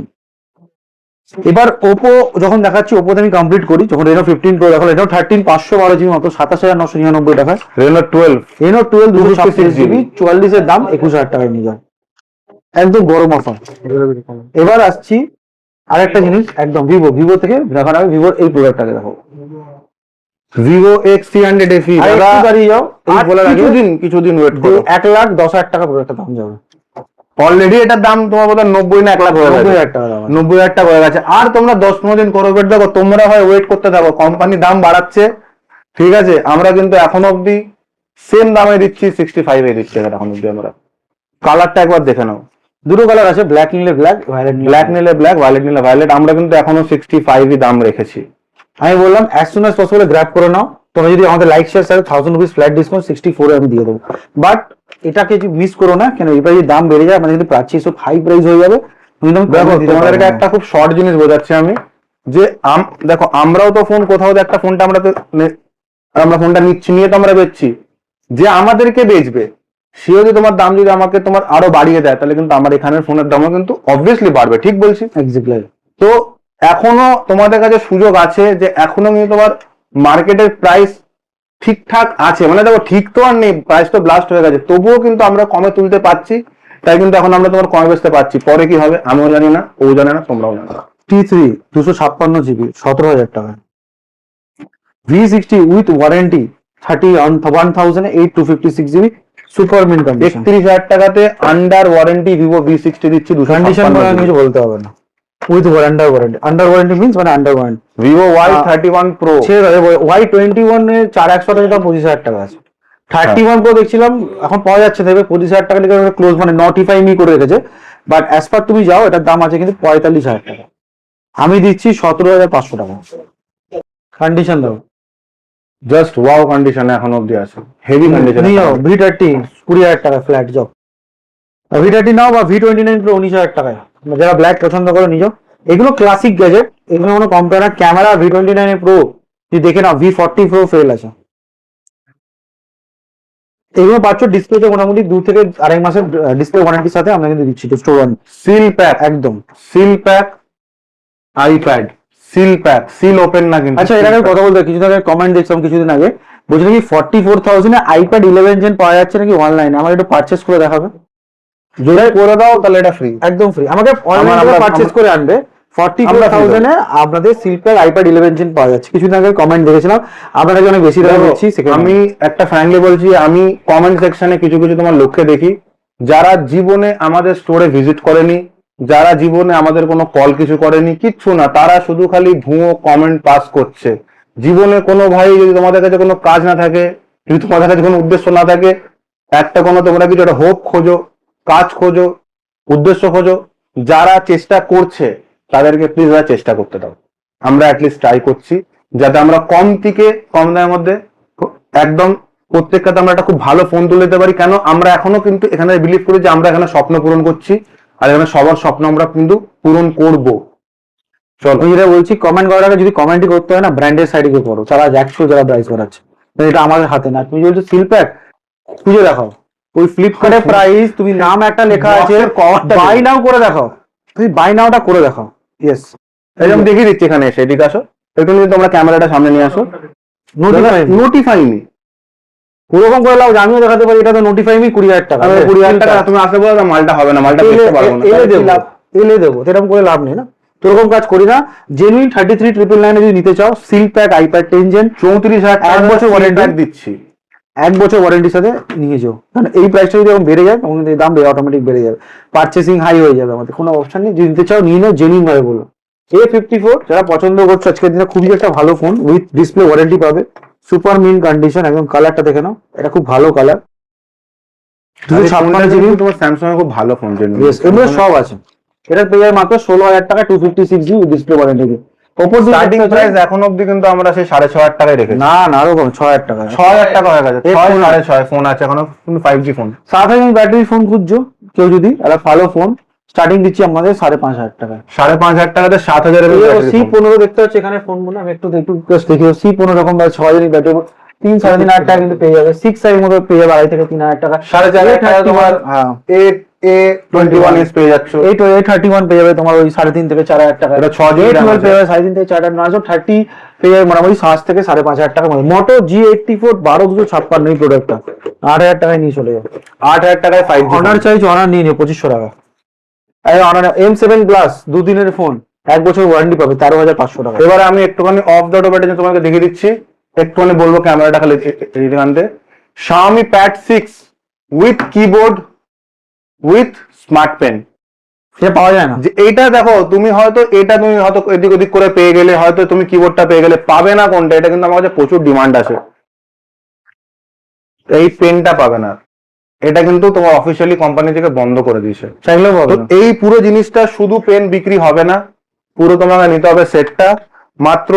Speaker 1: এবার ওপো যখন দেখাচ্ছি, ওপোতে আমি কমপ্লিট করি, যখন রেনো 15 প্রো দেখো, রেনো 13 512 জিবি মাত্র 27,999 টাকা,
Speaker 2: রেনো 12
Speaker 1: রেনো 12 256
Speaker 2: GB,
Speaker 1: জিবি 44 এর দাম 21,000 টাকায় নিয়ে যায়, একদম গরম অফার। এবার আসছি আরেকটা জিনিস, একদম ভিভো থেকে দেখার আগে ভিভোর এই প্রোডাক্টটাকে দেখো,
Speaker 2: ভিভো X300 FE।
Speaker 1: আর
Speaker 2: দাদা
Speaker 1: একটু দাঁড়িয়ে যাও, এই
Speaker 2: আর
Speaker 1: বলার আগে
Speaker 2: কিছুদিন ওয়েট করো।
Speaker 1: 1,10,000 টাকা প্রোডাক্টের দাম যাবে,
Speaker 2: অলরেডি এটার দাম তোমার বোধহয় 90 না 1 লাখ হয়ে গেছে,
Speaker 1: 90,000 টাকা দাম আছে।
Speaker 2: 90,000 টাকা হয়ে গেছে। আর তোমরা 10-15 দিন করে ওয়েট দেখো, তোমরা হয় ওয়েট করতে থাকো, কোম্পানি দাম বাড়াচ্ছে, ঠিক আছে, আমরা কিন্তু এখন অবধি সেম দামে দিচ্ছি, 65 এ দিচ্ছি এখন অবধি আমরা। কালারটা একবার দেখে নাও,
Speaker 1: দুটো কালার আছে, ব্ল্যাক নিলে ব্ল্যাক, ভায়োলেট
Speaker 2: ব্ল্যাক নিলে ব্ল্যাক, ভায়োলেট নিলে ভায়োলেট। আমরা কিন্তু এখনো 65 দাম রেখেছি।
Speaker 1: আমি বললাম as soon as possible grab করে নাও। তোমরা যদি আমাদের লাইক শেয়ার সাথে 1000 রুপিস ফ্ল্যাট ডিসকাউন্ট 64 আমি দিয়ে দেবো, বাট এটাকে মিস করো না, কেন এই প্রাইসে দাম বেড়ে যায়, মানে কিন্তু পারচেজ সব হাই প্রাইস হয়ে যাবে।
Speaker 2: দেখো তোমাদেরকে একটা খুব শর্ট জিনিস বোঝাচ্ছি আমি, যে দেখো আমরাও তো ফোন কোথাও একটা ফোনটা আমরা ফোনটা নিচ্ছি, নিয়ে তো আমরা বেচছি, যে আমাদেরকে বেচবে সে যদি তোমার দাম যদি আমাকে তোমার আরো বাড়িয়ে দেয়, তাহলে কিন্তু আমার এখানের ফোনের দামও কিন্তু অবভিয়াসলি বাড়বে, ঠিক বলছি?
Speaker 1: এক্স্যাক্টলি।
Speaker 2: তো এখনো তোমাদের কাছে সুযোগ আছে, যে এখনো কিন্তু তোমার মার্কেটের প্রাইস ঠিকঠাক আছে, মানে দেখো ঠিক তো আর নেই, প্রাইস তো ব্লাস্ট হয়ে গেছে, তবুও কিন্তু আমরা কমে তুলতে পারছি, তাই কিন্তু এখন আমরা তোমার কমে বেচতে পারছি। পরে কি হবে আমিও জানি না, ও জানে না, তোমরাও জানো না।
Speaker 1: T3 256 জিবি 17,000 টাকা, V60 with warranty 1,856 GB, super mint condition.
Speaker 2: 31,000 টাকাতে আন্ডার ওয়ারেন্টি ভিভো V60 দিচ্ছি,
Speaker 1: কন্ডিশন বলে কিছু বলতে হবে না, with under warranty. Under warranty means মানে under warranty.
Speaker 2: Vivo Y31 Pro,
Speaker 1: Y21 এর 4100 টাকা, 25,000 টাকা আছে। 31 Pro দেখছিলাম এখন পাওয়া যাচ্ছে, দেখবে 25,000 টাকা লিখে ক্লোজ, মানে নোটিফাই মি করে রেখেছে, বাট অ্যাজ পার তুমি যাও এটার দাম আছে কিন্তু 45,000 টাকা, আমি দিচ্ছি 17,500 টাকা। কন্ডিশন দাও,
Speaker 2: জাস্ট ওয়াও কন্ডিশনে এখন অবধি আছে, হেভি কন্ডিশন।
Speaker 1: নিয়ে যাও V30 20,000 টাকা ফ্ল্যাট, যাও V30 নাও, বা V29 Pro 19,000 টাকায়, যারা ব্ল্যাক পছন্দ করো নিয়ে যাও। এগুলো ক্লাসিক গ্যাজেট, এগুলো কোনো কম্পেয়ার। ক্যামেরা V29 Pro যদি দেখে নাও, V40 Pro ফেল আছে, এগুলো পাচ্ছ ডিসপ্লেতে মোটামুটি 2 থেকে 2.5 মাসের ডিসপ্লে ওয়ারেন্টির সাথে আমরা কিন্তু দিচ্ছি। স্টোর ওয়ান
Speaker 2: সিল প্যাক,
Speaker 1: একদম
Speaker 2: seal pack iPad, seal pack, seal open না কিন্তু।
Speaker 1: আচ্ছা, এর আগে কথা বলতে কিছুদিন আগে কমেন্ট দেখছিলাম, কিছুদিন আগে বলছি নাকি 44,000 এ iPad 11 জেন পাওয়া যাচ্ছে নাকি অনলাইনে, আমার একটু পারচেস করে দেখাবে,
Speaker 2: যদি করে দাও তাহলে এটা ফ্রি,
Speaker 1: একদম ফ্রি। আমাকে অনলাইনে পারচেস করে আনবে, 44,000 এ আপনাদের সিলপ্যাক iPad 11 জেন পাওয়া যাচ্ছে। কিছুদিন আগে কমেন্ট দেখেছিলাম, আপনারা অনেক বেশি দামে দিচ্ছি।
Speaker 2: আমি একটা ফ্র্যাঙ্কলি বলছি, আমি কমেন্ট সেকশনে কিছু কিছু তোমার লোককে দেখি যারা জীবনে আমাদের স্টোরে ভিজিট করেনি, যারা জীবনে আমাদের কোনো কল কিছু করেনি, কিচ্ছু না, তারা শুধু খালি ভুয়ো কমেন্ট পাস করছে। জীবনে কোনো ভাই যদি তোমাদের কাছে কোনো কাজ না থাকে, যদি তোমাদের কাছে কোনো উদ্দেশ্য না থাকে, একটা কোনো তোমরা কিছু একটা হোপ খোঁজো, কাজ খোঁজো, উদ্দেশ্য খোঁজো, যারা চেষ্টা করছে তাদেরকে প্লিজ চেষ্টা করতে দাও। আমরা অ্যাটলিস্ট ট্রাই করছি যাতে আমরা কম থেকে কম দামের মধ্যে একদম প্রত্যেকটাতে আমরা একটা খুব ভালো ফোন তুলে দিতে পারি। কেন আমরা এখনো কিন্তু এখানে বিলিভ করি যে আমরা এখানে স্বপ্ন পূরণ করছি, আর এখানে সবার স্বপ্ন আমরা কিন্তু পূরণ করব। চলো,
Speaker 1: আমি যেটা বলছি, কমেন্ট করার আগে যদি কমেন্টই করতে হয় না, ব্র্যান্ডের সাইডে গিয়ে করো, যারা জ্যাকশো যারা প্রাইস করাচ্ছে, এটা আমাদের হাতে না। তুমি বলছো সিল প্যাক খুঁজে দেখাও, ওই ফ্লিপকার্টের প্রাইস তুমি নাম একটা লেখা আছে, বাই নাও করে দেখাও, তুমি বাই নাওটা করে দেখাও। ইয়েস,
Speaker 2: এই আমি দেখিয়ে দিচ্ছি এখানে এসে, এদিকে আসো একটু, যদি তোমরা ক্যামেরাটা সামনে নিয়ে আসো। নোটিফাই মি
Speaker 1: ওরকম করে লাও যে আমিও দেখাতে পারি, এটা তো নোটিফাই মি 20,000 টাকা।
Speaker 2: 20,000 টাকা তুমি আসতে বলো, মালটা হবে না, মালটা দেখতে পারবো না,
Speaker 1: এলে দেবো, এরকম করে লাভ নেই না, তো ওরকম কাজ করি না। জেনুইন 33,999 যদি নিতে চাও, সিল প্যাক আইপ্যাড 10 জেন
Speaker 2: 34,000
Speaker 1: এক বছর ওয়ারেন্টি
Speaker 2: দিচ্ছি,
Speaker 1: 1 বছর ওয়ারেন্টির সাথে নিয়ে যাও। কারণ এই প্রাইসটা যদি এখন বেড়ে যায়, তখন কিন্তু এই দাম অটোমেটিক বেড়ে যাবে, পারচেসিং হাই হয়ে যাবে, আমাদের কোনো অপশন নেই। যদি নিতে চাও নিয়ে নাও, জেনুইন ভাবে বলো। A54 যারা পছন্দ করছো আজকের দিনে, খুবই একটা ভালো ফোন, উইথ ডিসপ্লে ওয়ারেন্টি পাবে, সুপার মিন কন্ডিশন, একদম কালারটা দেখে নাও, এটা খুব ভালো কালার। 256 জিবি,
Speaker 2: তোমার স্যামসাং খুব ভালো ফোন,
Speaker 1: এগুলো সব আছে। এটা পেয়ে যাবে মাত্র 16,000 টাকা, 256 জিবি ডিসপ্লে ওয়ারেন্টি। ওপর
Speaker 2: স্টার্টিং প্রাইস এখন অবধি কিন্তু আমরা সেই 6,500 টাকায় রেখেছি।
Speaker 1: না না, আরো কম, 6,000 টাকা,
Speaker 2: 6,000 টাকা হয়ে গেছে, 6,500 ফোন আছে এখনো, কিন্তু 5G ফোন।
Speaker 1: 7,000 ব্যাটারি ফোন খুঁজছো কেউ যদি, একটা ভালো ফোন স্টার্টিং দিচ্ছি আমাদের 5,500 টাকা।
Speaker 2: 5,500 টাকাতে 7,000
Speaker 1: C15 দেখতে হচ্ছে এখানে ফোনগুলো, আমি একটু দেখি। C15 রকম বা 6,000 ব্যাটারি, 3-3,500 টাকা কিন্তু পেয়ে যাবে। 6 এর মধ্যে পেয়ে যাবে 2,500 থেকে 3,000 টাকা।
Speaker 2: 4,500 টাকা তোমার A21s পেয়ে যাচ্ছ।
Speaker 1: A31 পেয়ে যাবে তোমার ওই 3,500 থেকে 4,000 টাকা।
Speaker 2: এটা 6GB
Speaker 1: A12 পেয়ে যাবে 3,500 থেকে 4,000, 930 পেয়ে যাবে মোটামুটি 7 থেকে 5,500 টাকা মধ্যে। মোটো G84 12,256 এই প্রোডাক্টটা 8,000 টাকায় নিয়ে চলে যাবে।
Speaker 2: 8,000 টাকায় 5G
Speaker 1: অনার চাইছো, অনার নিয়ে নিও 2,500 টাকা। অনার M7 প্লাস 2 দিনের ফোন, 1 বছর ওয়ারেন্টি পাবে 13,500 টাকা।
Speaker 2: এবারে আমি একটুখানি অফ দ্য টপ এটা তোমাকে দেখিয়ে দিচ্ছি, একটুখানি বলবো ক্যামেরাটা খালি এখানতে। Xiaomi Pad 6 with keyboard with smart pen,
Speaker 1: এটা পাওয়া যায় না।
Speaker 2: যে এইটা দেখো, তুমি হয়তো এদিক ওদিক করে পেয়ে গেলে, হয়তো তুমি কিবোর্ডটা পেয়ে গেলে, পাবে না কোনটা, এটা কিন্তু আমার কাছে প্রচুর ডিমান্ড আছে। এই পেনটা পাবে না, এটা কিন্তু তোমার অফিসিয়ালি কোম্পানি থেকে বন্ধ করে দিয়েছে।
Speaker 1: চাইলেও পাবে
Speaker 2: তো
Speaker 1: না।
Speaker 2: এই পুরো জিনিসটা শুধু পেন বিক্রি হবে না, পুরো তোমাকে নিতে হবে সেটটা। মাত্র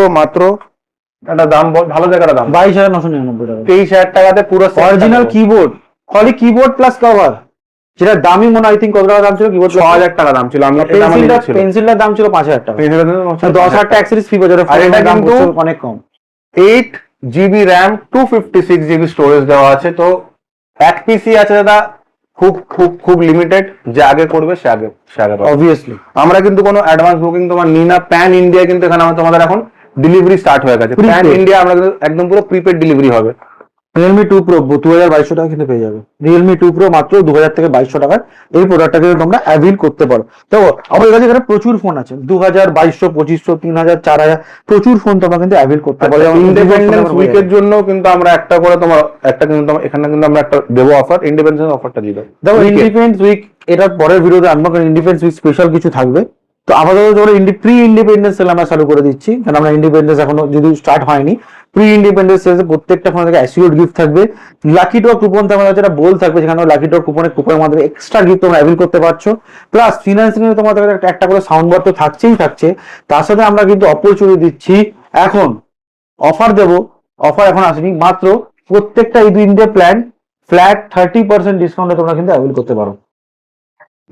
Speaker 2: একটা দাম ভালো জায়গাটা দাম
Speaker 1: 22,999 টাকা।
Speaker 2: 23,000 টাকাতে পুরো
Speaker 1: অরিজিনাল কিবোর্ড, খালি কিবোর্ড প্লাস কভার, যেটা দামি মনে হয়, কত টাকা দাম ছিল কিবোর্ড?
Speaker 2: 6,000 টাকা দাম ছিল। আমি
Speaker 1: পেন্সিলটার দাম ছিল 5,000 টাকা, 10,000 টাকা অ্যাক্সেসরিজ ফ্রি বাজারে।
Speaker 2: আর এটা
Speaker 1: দাম
Speaker 2: কিন্তু
Speaker 1: অনেক কম।
Speaker 2: 8GB RAM 256GB স্টোরেজ দেওয়া আছে। তো এক পিসি আছে দাদা, খুব খুব খুব লিমিটেড, যে আগে করবে সে আগে পাবে।
Speaker 1: অবভিয়াসলি
Speaker 2: আমরা কিন্তু কোনো অ্যাডভান্স বুকিং তোমার নিই না। প্যান ইন্ডিয়া কিন্তু এখানে তোমাদের এখন ডেলিভারি স্টার্ট হয়ে গেছে। প্যান ইন্ডিয়া আমরা কিন্তু একদম পুরো প্রিপেড ডেলিভারি হবে।
Speaker 1: Realme 2 Pro 2,200 টাকা কিন্তু পেয়ে যাবে। Realme 2 Pro মাত্র 2,000 থেকে 2,200 টাকায় এই প্রোডাক্টটা কিন্তু তোমরা অ্যাভেল করতে পারো। তো আমাদের কাছে এখানে প্রচুর ফোন আছে, 2,000, 2,200, 2,500, 3,000, 4,000, প্রচুর ফোন তোমরা কিন্তু অ্যাভেল করতে পারো।
Speaker 2: ইন্ডিপেন্ডেন্স উইকের জন্য কিন্তু আমরা একটা করে তোমার একটা কিন্তু এখানে কিন্তু আমরা একটা দেবো অফার, ইন্ডিপেন্ডেন্স অফারটা দিয়ে দেবো।
Speaker 1: দেখো ইন্ডিপেন্ডেন্স উইক এটার পরের ভিডিওতে আমরা ইন্ডিপেন্ডেন্স উইক স্পেশাল কিছু থাকবে। তো আমাদের প্রি ইন্ডিপেন্ডেন্স সেল আমরা চালু করে দিচ্ছি, কারণ আমরা ইন্ডিপেন্ডেন্স এখনো যদি স্টার্ট হয়নি। প্রি ইন্ডিপেন্ডেন্স সেলসে প্রত্যেকটা ফোন থেকে অ্যাসিওর গিফট থাকবে, লাকি ড্র কুপন থাকবে, যেটা বল থাকবে, যেখানে লাকি ড্র কুপনের মাধ্যমে এক্সট্রা গিফট তোমরা অ্যাভেল করতে পারছো। প্লাস ফিনান্সিং এ তোমাদের একটা করে সাউন্ড বার তো থাকছে। তার সাথে আমরা কিন্তু অপরচুনিটি দিচ্ছি, এখন অফার দেবো, অফার এখন আসেনি, মাত্র প্রত্যেকটা এই 2 ইন্ডিয়া প্ল্যান ফ্ল্যাট 30% ডিসকাউন্টে তোমরা কিন্তু অ্যাভেল করতে পারো।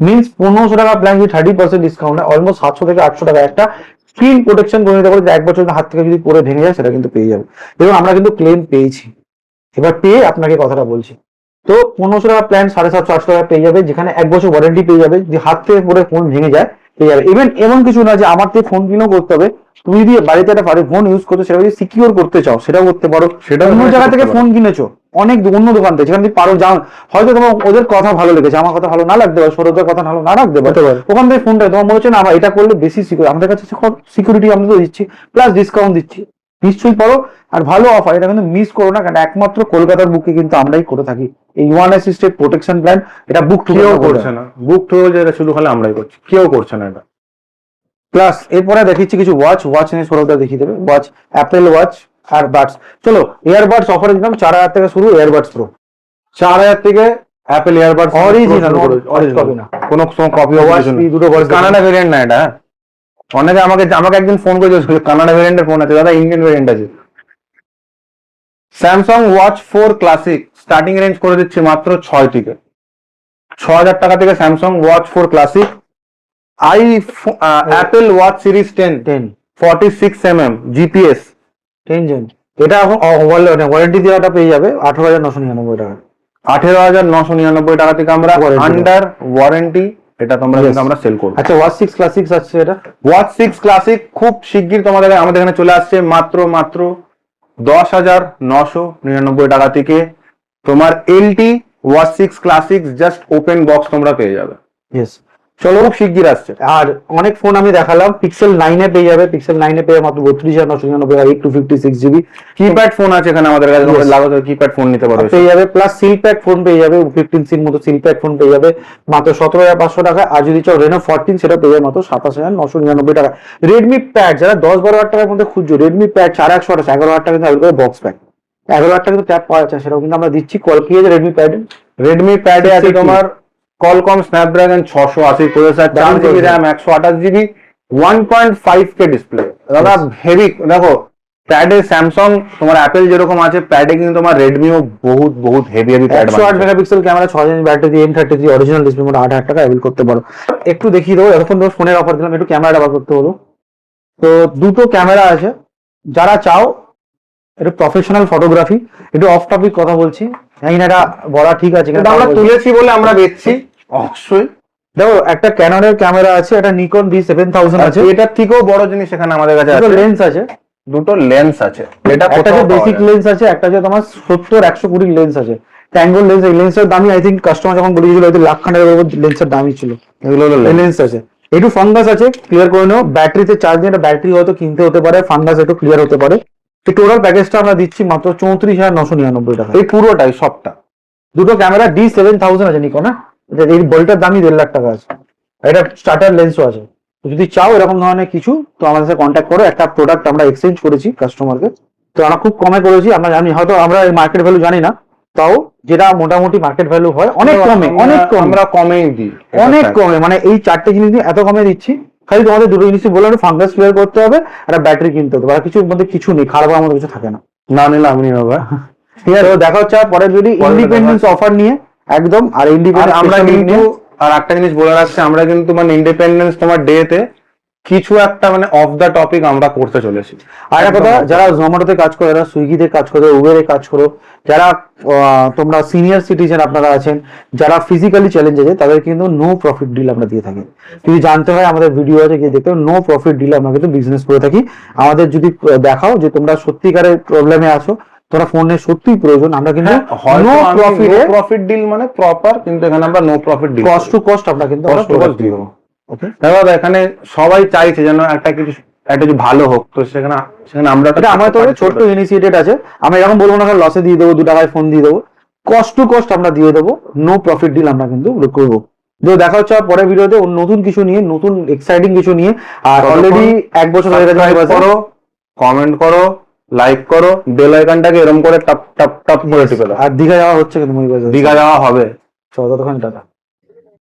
Speaker 1: মিনস 1,500 টাকা প্ল্যান যদি 30% ডিসকাউন্টে অলমোস্ট 700 থেকে 800 টাকা একটা স্ক্রিন প্রোটেকশন করে নিতে পারো, যে 1 বছর হাত থেকে যদি পরে ভেঙে যায় সেটা কিন্তু পেয়ে যাবে। এবং আমরা কিন্তু ক্লেম পেয়েছি, এবার পেয়ে আপনাকে কথাটা বলছি। তো 1,500 টাকা প্ল্যান 750-800 টাকা পেয়ে যাবে, যেখানে 1 বছর ওয়ারেন্টি পেয়ে যাবে, যে হাত থেকে পরে ফোন ভেঙে যায় পেয়ে যাবে। ইভেন এমন কিছু না যে আমার থেকে ফোন কিনেও করতে হবে, তুমি যদি বাড়িতে একটা ফোন ইউজ করছো, সেটা যদি সিকিউর করতে চাও সেটাও করতে পারো। সেটা অন্য জায়গা থেকে ফোন কিনেছো, অনেক অন্য দোকান থেকে, যেখানে পারো যাও, হয়তো তোমার ওদের কথা ভালো লেগেছে, আমার কথা ভালো না লাগতে পারে, সৌরভের কথা ভালো না লাগতে পারে, ওখান থেকে ফোনটা তোমার মনে হচ্ছে না আমার এটা করলে বেশি সিকিউর, আমাদের কাছে সিকিউরিটি আমরা তো দিচ্ছি, প্লাস ডিসকাউন্ট দিচ্ছি, নিশ্চয়ই পারো। আর ভালো অফার, এটা কিন্তু মিস করো না, কারণ একমাত্র কলকাতার বুকে কিন্তু আমরাই করে থাকি এই ওয়ান অ্যাসিস্টেড প্রোটেকশন প্ল্যান, এটা বুক টু
Speaker 2: কেউ করছে না, বুক টু যেটা শুধু খালি আমরাই করছি, কেউ করছে না এটা।
Speaker 1: প্লাস এরপরে দেখিচ্ছি কিছু ওয়াচ নিয়ে সৌরভদা দেখিয়ে দেবে। ওয়াচ, অ্যাপেল ওয়াচ আর বাডস। চলো ইয়ারবাডস অফার দিলাম 4000 থেকে শুরু, ইয়ারবাডস প্রো
Speaker 2: 4000 থেকে অ্যাপেল ইয়ারবাডস
Speaker 1: অরিজিনাল কপি না,
Speaker 2: কোনো কপি
Speaker 1: দুটো ভয়েস
Speaker 2: কানাডা ভেরিয়েন্ট না এটা। হ্যাঁ, অনেকে আমাকে একদিন ফোন করে দিয়েছিল কানাডা ভেরিয়েন্টের ফোন আছে, দাদা ইন্ডিয়ান ভেরিয়েন্ট আছে। Samsung watch 4 classic starting range করে দিচ্ছি মাত্র 6 থেকে 6000 টাকা থেকে Samsung watch 4 classic. Apple watch series 10 46mm GPS
Speaker 1: 10 জন, এটা এখন ওয়ারেন্টি দেওয়াটা পেয়ে যাবে 18999 টাকা।
Speaker 2: 18999 টাকা থেকে আমরা
Speaker 1: Warranty
Speaker 2: আন্ডার ওয়ারেন্টি এটা তোমরা কিন্তু আমরা সেল করবো।
Speaker 1: আচ্ছা ওয়াচ 6 ক্লাসিক আছে, এটা
Speaker 2: ওয়াচ 6 ক্লাসিক খুব শিগগির তোমাদের আমাদের এখানে চলে আসছে মাত্র 10,999 টাকা থেকে। তোমার LT watch 6 classic just open box তোমরা পেয়ে যাবে।
Speaker 1: ইয়েস,
Speaker 2: চলো খুব শিগগির আসছে।
Speaker 1: আর অনেক ফোন আমি দেখালাম, পিক্সেল 9 এ পেয়ে যাবে, পিক্সেল 9 এ পেয়ে মাত্র 32,999 টাকা, 8 256 GB
Speaker 2: কিপ্যাড ফোন আছে এখানে আমাদের কাছে,
Speaker 1: Yes.
Speaker 2: লাগাতে কিপ্যাড ফোন নিতে পারবে।
Speaker 1: পেয়ে যাবে। প্লাস সিলপ্যাক ফোন পেয়ে যাবে, 15 সির মতো সিলপ্যাক ফোন পেয়ে যাবে মাত্র 17,500 টাকা। আর যদি চাও রেনো 14 সেটা পেয়ে যাবে মাত্র 27,999 টাকা। রেডমি প্যাড যারা 10-12 হাজার টাকার মধ্যে খুঁজছো, রেডমি প্যাড 428 11,000 টাকা কিন্তু অ্যাভেলেবল বক্স প্যাক, 11,000 টাকা কিন্তু ট্যাব পাওয়া যাচ্ছে, সেটাও কিন্তু আমরা দিচ্ছি। কল কি আছে রেডমি প্যাড?
Speaker 2: রেডমি প্যাডে আছে
Speaker 1: 680
Speaker 2: তোমার Qualcomm Snapdragon 680 processor, 4GB RAM, 128GB, 1.5K display. দাদা হেভি, দেখো প্যাডে স্যামসাং তোমার অ্যাপেল যেরকম আছে, প্যাডে কিন্তু তোমার রেডমিও বহুত heavy pad.
Speaker 1: 108 megapixel camera, 6 battery দিয়ে M33 অরিজিনাল ডিসপ্লে মোট 8,000 টাকা অ্যাভেল করতে পারো। একটু দেখিয়ে দেবো, এখন তো ফোনের অফার দিলাম, একটু ক্যামেরাটা বার করতে হলো। তো দুটো ক্যামেরা আছে, যারা চাও একটু প্রফেশনাল ফটোগ্রাফি, একটু অফ টপিক কথা বলছি, জানি না এটা বলা ঠিক আছে কিনা,
Speaker 2: আমরা তুলেছি বলে আমরা বেচছি অবশ্যই।
Speaker 1: দেখো একটা ক্যাননের ক্যামেরা আছে, একটা নিকন D7000 আছে,
Speaker 2: এটার থেকেও বড় জিনিস এখানে আমাদের কাছে আছে,
Speaker 1: লেন্স আছে,
Speaker 2: দুটো লেন্স আছে। এটা
Speaker 1: একটা যে বেসিক লেন্স আছে, একটা যে তোমার 70-120 লেন্স আছে, ট্যাঙ্গল লেন্স। এই লেন্সের দামই আই থিঙ্ক কাস্টমার যখন বলেছিল হয়তো লাখ খানেক লেন্সের দামই ছিল।
Speaker 2: এগুলো
Speaker 1: লেন্স আছে, একটু ফাঙ্গাস আছে, ক্লিয়ার করে নাও। ব্যাটারিতে চার্জ দিয়ে ব্যাটারি হয়তো কিনতে হতে পারে, ফাঙ্গাস একটু ক্লিয়ার হতে পারে। এই টোটাল প্যাকেজটা আমরা দিচ্ছি মাত্র 34,999 টাকা।
Speaker 2: এই পুরোটাই সবটা।
Speaker 1: দুটো ক্যামেরা D7000 আছে নিকন, এই বলটার দামই 1.5 লাখ টাকা আছে। এটা স্টার্টার লেন্সও আছে। তো যদি চাও এরকম ধরনের কিছু, তো আমাদের সাথে কন্ট্যাক্ট করো। একটা প্রোডাক্ট আমরা এক্সচেঞ্জ করেছি কাস্টমারকে, তো আমরা খুব কমে করেছি। আমরা জানি হয়তো আমরা মার্কেট ভ্যালু জানি না, তাও যেটা মোটামুটি মার্কেট ভ্যালু হয় অনেক কমে,
Speaker 2: আমরা কমেই দিই,
Speaker 1: অনেক কমে। মানে এই 4টে জিনিস দিয়ে এত কমে দিচ্ছি। খালি তোমাদের দুটো জিনিসই বললাম, ফাঙ্গাস ক্লিয়ার করতে হবে, একটা ব্যাটারি কিনতে হবে, আর কিছুর মধ্যে কিছু নেই, খারাপ আমাদের কিছু থাকে না।
Speaker 2: না নিলে আমি নিয়ে নেবো।
Speaker 1: ঠিক আছে, তো দেখা হচ্ছে পরের যদি ইন্ডিপেন্ডেন্স অফার নিয়ে একদম। আর ইন্ডিপেন্ডেন্স
Speaker 2: আমরা কিন্তু আর একটা জিনিস বলে রাখছি, আমরা কিন্তু মানে ইন্ডিপেন্ডেন্স তোমার ডে তে কিছু একটা মানে অফ দা টপিক আমরা করতে চলেছি।
Speaker 1: আর একটা কথা, যারা জোম্যাটোতে কাজ করো, যারা সুইগিতে কাজ করো, উবেরে কাজ করো, যারা তোমরা সিনিয়র সিটিজেন আপনারা আছেন, যারা ফিজিক্যালি চ্যালেঞ্জ আছে, তাদের কিন্তু নো প্রফিট ডিল আমরা দিয়ে থাকি। যদি জানতে হয় আমাদের ভিডিও আছে গিয়ে দেখতে, নো প্রফিট ডিল আমরা কিন্তু বিজনেস করে থাকি। আমাদের যদি দেখাও যে তোমরা সত্যিকারের প্রবলেমে আছো, তোমরা ফোনের সত্যি প্রয়োজন, আমরা কিন্তু নো
Speaker 2: প্রফিট ডিল মানে প্রপার, কিন্তু এখানে আমরা no profit deal,
Speaker 1: cost to cost আমরা কিন্তু
Speaker 2: দিয়ে দেবো। ওকে দাদা, এখানে সবাই চাইছে যেন একটা কিছু ভালো হোক, তো সেখানে আমরা
Speaker 1: এটা আমার তো ছোট্ট ইনিশিয়েটিভ আছে। আমি এরকম বলবো না লসে দিয়ে দেবো, 2 টাকায় ফোন দিয়ে দেবো, কস্ট টু কস্ট আমরা দিয়ে দেবো, নো প্রফিট ডিল আমরা কিন্তু করবো। তো দেখা হচ্ছে পরের ভিডিওতে নতুন কিছু নিয়ে, নতুন এক্সাইটিং কিছু নিয়ে। আর অলরেডি 1 বছর হয়ে গেছে,
Speaker 2: করো, কমেন্ট করো, লাইক করো, বেল আইকনটাকে এরকম করে টপ টপ টপ করে টিপে দাও।
Speaker 1: আর দীঘা যাওয়া হচ্ছে কিন্তু,
Speaker 2: দীঘা যাওয়া হবে।
Speaker 1: ততক্ষণ টাটা।